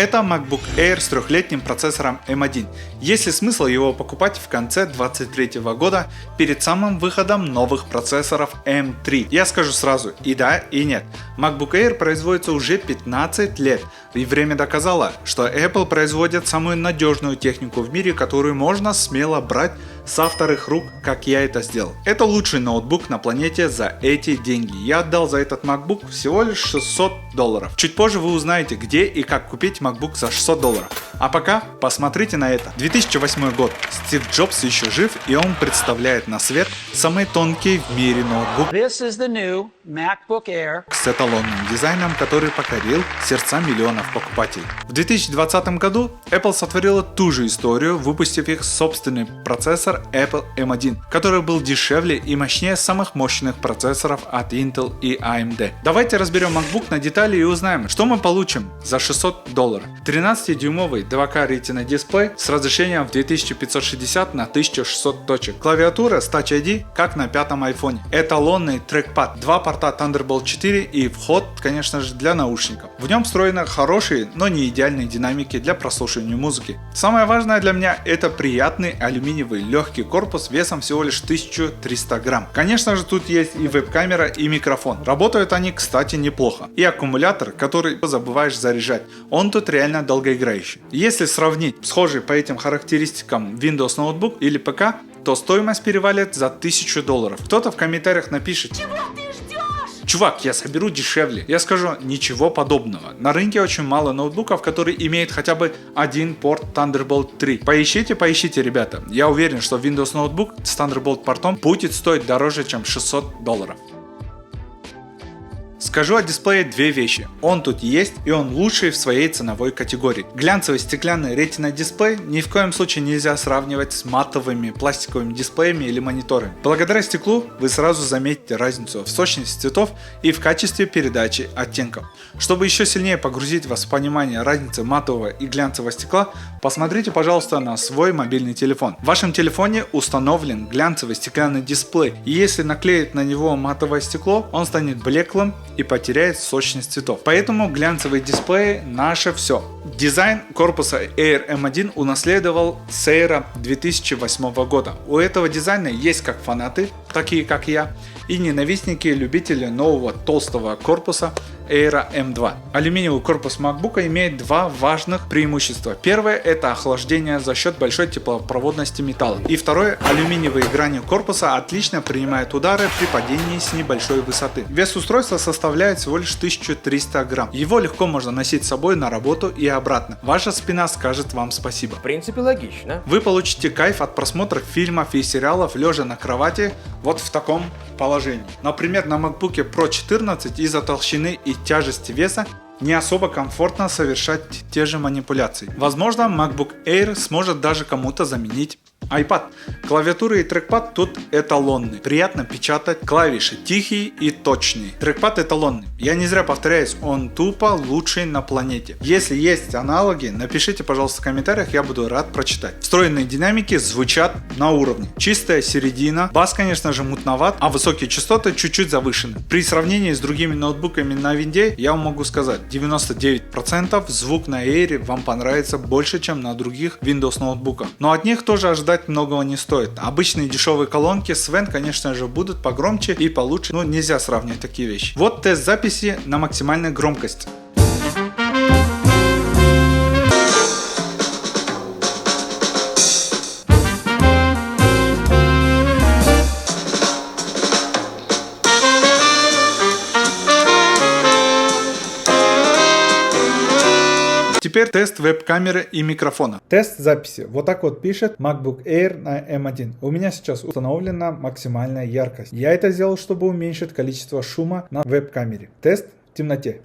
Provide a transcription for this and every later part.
Это MacBook Air с трехлетним процессором M1. Есть ли смысл его покупать в конце 2023 года перед самым выходом новых процессоров M3? Я скажу сразу и да, и нет. MacBook Air производится уже 15 лет, и время доказало, что Apple производит самую надежную технику в мире, которую можно смело брать со вторых рук, как я это сделал. Это лучший ноутбук на планете за эти деньги. Я отдал за этот MacBook всего лишь $600. Чуть позже вы узнаете, где и как купить MacBook за $600. А пока посмотрите на это. 2008 год. Стив Джобс еще жив, и он представляет на свет самый тонкий в мире ноутбук This is the new MacBook Air с эталонным дизайном, который покорил сердца миллионов покупателей. В 2020 году Apple сотворила ту же историю, выпустив их собственный процессор Apple M1, который был дешевле и мощнее самых мощных процессоров от Intel и AMD. Давайте разберем MacBook на детали и узнаем, что мы получим за $600. 13-дюймовый 2К Retina дисплей с разрешением в 2560 на 1600 точек. Клавиатура с Touch ID, как на пятом iPhone. Эталонный трекпад, два порта Thunderbolt 4 и вход, конечно же, для наушников. В нем встроены хорошие, но не идеальные динамики для прослушивания музыки. Самое важное для меня — это приятный алюминиевый легкий корпус весом всего лишь 1300 грамм. Конечно же, тут есть и веб-камера, и микрофон. Работают они, кстати, неплохо. И аккумулятор, который забываешь заряжать. Он тут реально долгоиграющий. Если сравнить схожий по этим характеристикам Windows ноутбук или ПК, то стоимость перевалит за $1000. Кто-то в комментариях напишет: чего ты ждешь? Чувак, я соберу дешевле. Я скажу: ничего подобного. На рынке очень мало ноутбуков, которые имеют хотя бы один порт Thunderbolt 3. Поищите, ребята. Я уверен, что Windows ноутбук с Thunderbolt портом будет стоить дороже, чем $600. Скажу о дисплее две вещи. Он тут есть, и он лучший в своей ценовой категории. Глянцевый стеклянный Retina дисплей ни в коем случае нельзя сравнивать с матовыми пластиковыми дисплеями или мониторами. Благодаря стеклу вы сразу заметите разницу в сочности цветов и в качестве передачи оттенков. Чтобы еще сильнее погрузить вас в понимание разницы матового и глянцевого стекла, посмотрите, пожалуйста, на свой мобильный телефон. В вашем телефоне установлен глянцевый стеклянный дисплей, и если наклеить на него матовое стекло, он станет блеклым и потеряет сочность цветов. Поэтому глянцевые дисплеи — наше все. Дизайн корпуса Air M1 унаследовал с Air 2008 года. У этого дизайна есть как фанаты, такие как я, и ненавистники, любители нового толстого корпуса Air M2. Алюминиевый корпус MacBook имеет два важных преимущества. Первое — это охлаждение за счет большой теплопроводности металла. И второе — алюминиевые грани корпуса отлично принимают удары при падении с небольшой высоты. Вес устройства составляет всего лишь 1300 грамм. Его легко можно носить с собой на работу и обратно. Ваша спина скажет вам спасибо. В принципе, логично. Вы получите кайф от просмотра фильмов и сериалов лежа на кровати вот в таком положении. Например, на MacBook Pro 14 из-за толщины и тяжести веса не особо комфортно совершать те же манипуляции. Возможно, MacBook Air сможет даже кому-то заменить iPad. Клавиатура и трекпад тут эталонные. Приятно печатать, клавиши тихие и точные. Трекпад эталонный. Я не зря повторяюсь, он тупо лучший на планете. Если есть аналоги, напишите, пожалуйста, в комментариях, я буду рад прочитать. Встроенные динамики звучат на уровне. Чистая середина, бас, конечно же, мутноват, а высокие частоты чуть-чуть завышены. При сравнении с другими ноутбуками на винде, я вам могу сказать, 99% звук на Air вам понравится больше, чем на других Windows ноутбуках. Но от них тоже ожидать многого не стоит. Обычные дешевые колонки Sven, конечно же, будут погромче и получше, но нельзя сравнивать такие вещи. Вот тест записи на максимальной громкости. Теперь тест веб-камеры и микрофона. Тест записи. Вот так вот пишет MacBook Air на M1. У меня сейчас установлена максимальная яркость. Я это сделал, чтобы уменьшить количество шума на веб-камере. Тест в темноте.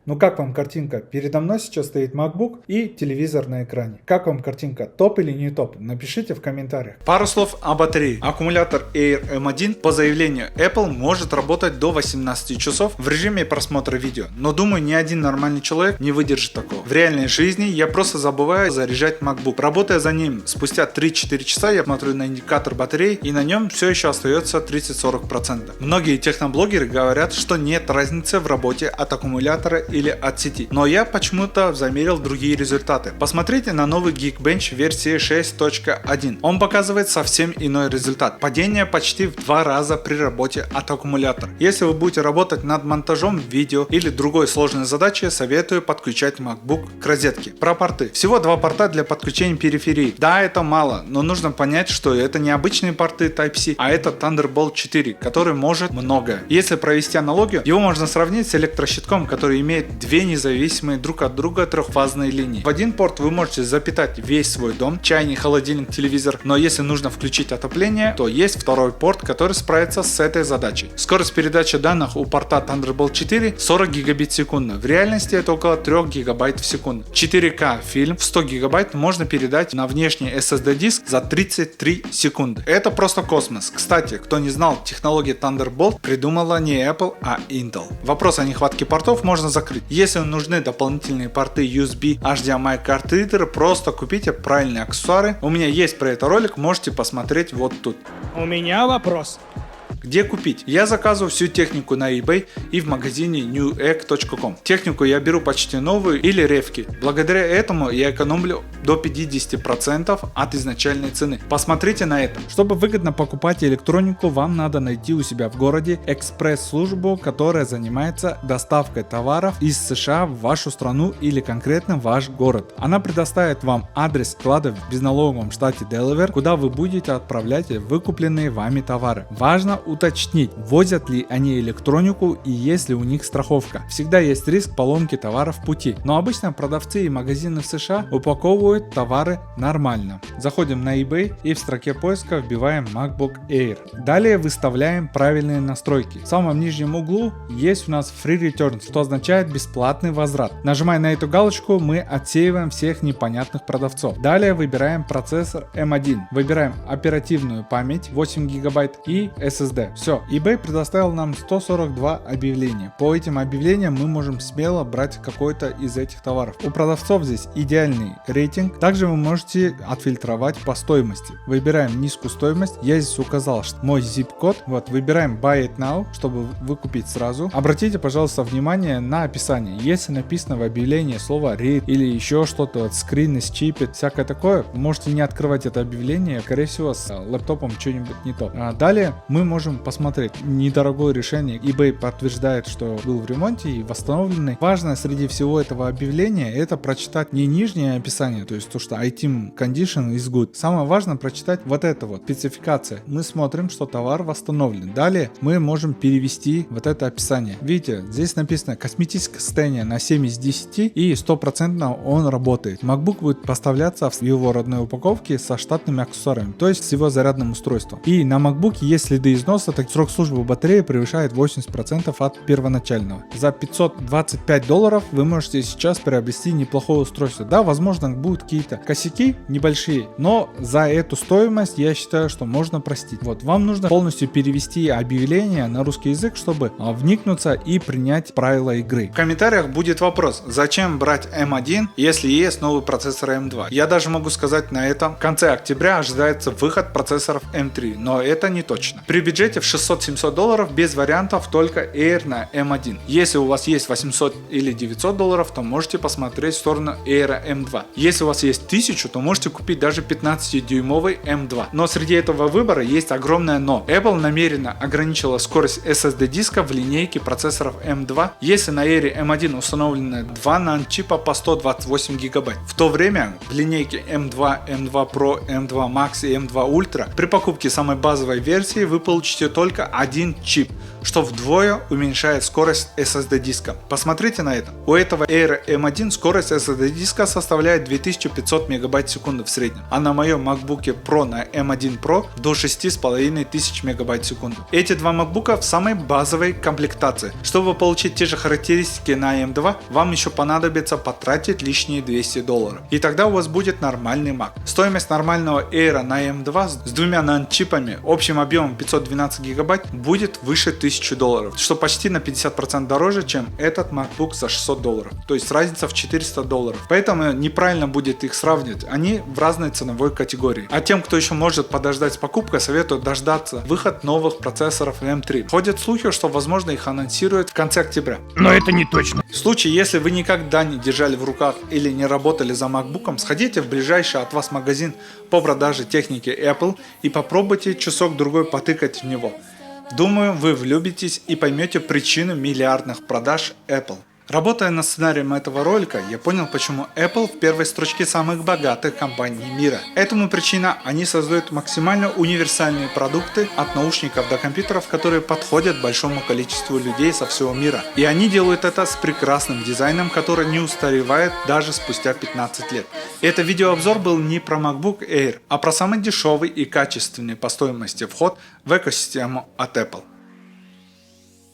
Ну как вам картинка? Передо мной сейчас стоит MacBook и телевизор на экране. Как вам картинка? Топ или не топ? Напишите в комментариях. Пару слов о батарее. Аккумулятор Air M1 по заявлению Apple может работать до 18 часов в режиме просмотра видео. Но думаю, ни один нормальный человек не выдержит такого. В реальной жизни я просто забываю заряжать MacBook. Работая за ним спустя 3-4 часа, я смотрю на индикатор батареи, и на нем все еще остается 30-40%. Многие техноблогеры говорят, что нет разницы в работе от аккумулятора или от сети. Но я почему-то замерил другие результаты. Посмотрите на новый Geekbench версии 6.1. Он показывает совсем иной результат. Падение почти в 2 раза при работе от аккумулятора. Если вы будете работать над монтажом видео или другой сложной задачей, советую подключать MacBook к розетке. Про порты. Всего 2 порта для подключения периферии. Да, это мало, но нужно понять, что это не обычные порты Type-C, а это Thunderbolt 4, который может многое. Если провести аналогию, его можно сравнить с электрощитком, который имеет 2 независимые друг от друга трехфазные линии. В один порт вы можете запитать весь свой дом, чайник, холодильник, телевизор, но если нужно включить отопление, то есть второй порт, который справится с этой задачей. Скорость передачи данных у порта Thunderbolt 4 40 гигабит в секунду. В реальности это около 3 гигабайт в секунду. 4К фильм в 100 гигабайт можно передать на внешний SSD диск за 33 секунды. Это просто космос. Кстати, кто не знал, технологию Thunderbolt придумала не Apple, а Intel. Вопрос о нехватке портов можно закрыть. Если нужны дополнительные порты USB, HDMI картридеры, просто купите правильные аксессуары. У меня есть про это ролик, можете посмотреть вот тут. У меня вопрос. Где купить? Я заказываю всю технику на eBay и в магазине newegg.com. Технику я беру почти новую или ревки. Благодаря этому я экономлю до 50% от изначальной цены. Посмотрите на это. Чтобы выгодно покупать электронику, вам надо найти у себя в городе экспресс-службу, которая занимается доставкой товаров из США в вашу страну или конкретно в ваш город. Она предоставит вам адрес склада в безналоговом штате Делавэр, куда вы будете отправлять выкупленные вами товары. Важно уточнить, возят ли они электронику и есть ли у них страховка. Всегда есть риск поломки товара в пути, но обычно продавцы и магазины в США упаковывают товары нормально. Заходим на eBay и в строке поиска вбиваем MacBook Air. Далее выставляем правильные настройки. В самом нижнем углу есть у нас Free Returns, что означает бесплатный возврат. Нажимая на эту галочку, мы отсеиваем всех непонятных продавцов. Далее выбираем процессор M1, выбираем оперативную память 8 гигабайт и SSD. Все, eBay предоставил нам 142 объявления. По этим объявлениям мы можем смело брать какой-то из этих товаров. У продавцов здесь идеальный рейтинг. Также вы можете отфильтровать по стоимости. Выбираем низкую стоимость. Я здесь указал мой zip-код. Вот, выбираем Buy It Now, чтобы выкупить сразу. Обратите, пожалуйста, внимание на описание. Если написано в объявлении слово read или еще что-то, screen is cheap, всякое такое, можете не открывать это объявление. Скорее всего, с лэптопом что-нибудь не то. Далее мы можем посмотреть недорогое решение. eBay подтверждает, что был в ремонте и восстановленный. Важно среди всего этого объявления это прочитать не нижнее описание, то есть то, что item condition is good. Самое важное прочитать вот это вот, спецификация. Мы смотрим, что товар восстановлен. Далее мы можем перевести вот это описание. Видите, здесь написано косметическое состояние на 7 из 10 и 100% он работает. MacBook будет поставляться в его родной упаковке со штатными аксессуарами, то есть с его зарядным устройством. И на MacBook есть следы износа, так срок службы батареи превышает 80% от первоначального. За $525 вы можете сейчас приобрести неплохое устройство. Да, возможно, будут какие-то косяки небольшие, но за эту стоимость я считаю, что можно простить. Вот, вам нужно полностью перевести объявление на русский язык, чтобы вникнуться и принять правила игры. В комментариях будет вопрос, зачем брать M1, если есть новый процессор M2. Я даже могу сказать на этом, в конце октября ожидается выход процессоров M3, но это не точно. При бюджете в $600-700 без вариантов только Air на M1. Если у вас есть $800 или $900, то можете посмотреть в сторону Air M2. Если у вас есть 1000, то можете купить даже 15-дюймовый M2. Но среди этого выбора есть огромное но. Apple намеренно ограничила скорость SSD диска в линейке процессоров M2, если на Air M1 установлены 2 нано-чипа по 128 гигабайт. В то время в линейке M2, M2 Pro, M2 Max и M2 Ultra при покупке самой базовой версии вы получите только один чип, что вдвое уменьшает скорость SSD диска. Посмотрите на это. У этого Air M1 скорость SSD диска составляет 2500 мегабайт в секунду в среднем, а на моем MacBook Pro на M1 Pro до 6500 мегабайт в секунду. Эти два MacBook в самой базовой комплектации. Чтобы получить те же характеристики на M2, вам еще понадобится потратить лишние $200. И тогда у вас будет нормальный Mac. Стоимость нормального Air на M2 с двумя нано-чипами общим объемом 512 гигабайт будет выше $1000. $1000, что почти на 50% дороже, чем этот MacBook за $600. То есть разница в $400. Поэтому неправильно будет их сравнивать. Они в разной ценовой категории. А тем, кто еще может подождать с покупкой, советую дождаться выход новых процессоров M3. Ходят слухи, что возможно их анонсируют в конце октября. Но это не точно. В случае, если вы никогда не держали в руках или не работали за MacBook'ом, сходите в ближайший от вас магазин по продаже техники Apple и попробуйте часок-другой потыкать в него. Думаю, вы влюбитесь и поймете причину миллиардных продаж Apple. Работая над сценарием этого ролика, я понял, почему Apple в первой строчке самых богатых компаний мира. Этому причина: они создают максимально универсальные продукты от наушников до компьютеров, которые подходят большому количеству людей со всего мира. И они делают это с прекрасным дизайном, который не устаревает даже спустя 15 лет. И этот видеообзор был не про MacBook Air, а про самый дешевый и качественный по стоимости вход в экосистему от Apple.